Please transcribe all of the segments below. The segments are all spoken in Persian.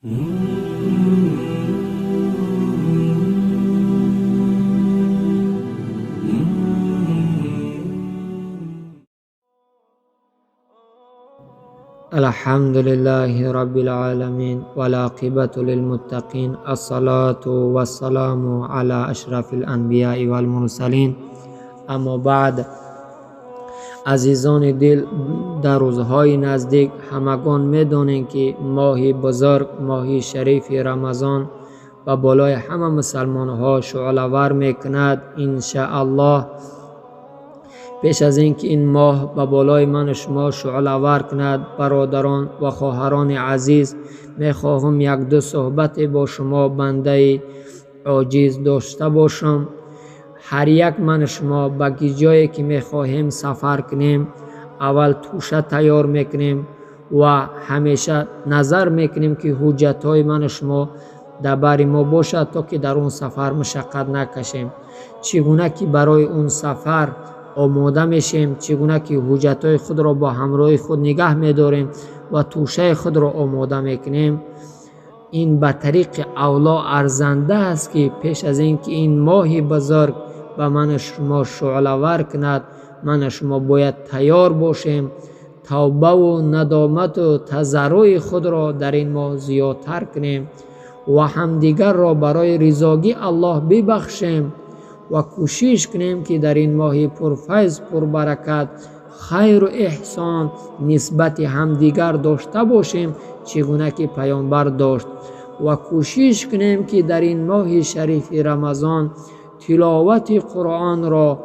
الحمد لله رب العالمين والعاقبة للمتقين الصلاة والسلام على اشرف الانبیاء والمرسلین. اما بعد، عزیزان دل، در روزهای نزدیک همگان می‌دانیم که ماه بزرگ، ماه شریف رمضان و بالای همه مسلمان ها شعله‌ور میکند. انشاءالله پیش از اینکه این ماه به بالای من و شما شعله‌ور کند، برادران و خواهران عزیز، میخواهم یک دو صحبت با شما بنده عاجز داشته باشم. هر یک من شما به جایی که میخواهیم سفر کنیم، اول توشه تیار میکنیم و همیشه نظر میکنیم که حجتهای من شما در بر ما باشد تا که در اون سفر مشقت نکشیم. چگونه که برای اون سفر آماده میشیم، چگونه که حجتهای خود را با همراه خود نگه میداریم و توشه خود را آماده میکنیم، این به طریق اولا ارزنده است که پیش از اینکه این ماه بزرگ به من شما شعله‌ور کند، من شما باید تیار باشیم، توبه و ندامت و تضرع خود را در این ماه زیادتر کنیم و همدیگر را برای رضایت الله ببخشیم و کوشش کنیم که در این ماه پرفیض پربرکت خیر و احسان نسبت همدیگر داشته باشیم، چگونه که پیامبر داشت، و کوشش کنیم که در این ماه شریف رمضان تلاوت قرآن را،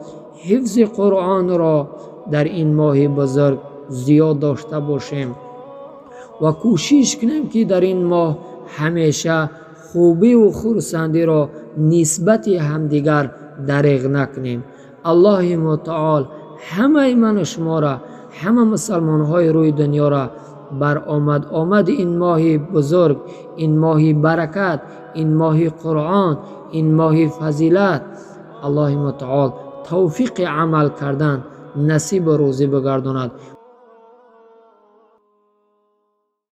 حفظ قرآن را در این ماه بزرگ زیاد داشته باشیم و کوشش کنیم که در این ماه همیشه خوبی و خرسندی را نسبت همدیگر دریغ نکنیم. الله متعال همه من شما را، همه مسلمان های روی دنیا را بر آمد این ماه بزرگ، این ماه برکت، این ماه قرآن، این ماه فضیلت، الله متعال توفیق عمل کردن نصیب روزی بگرداند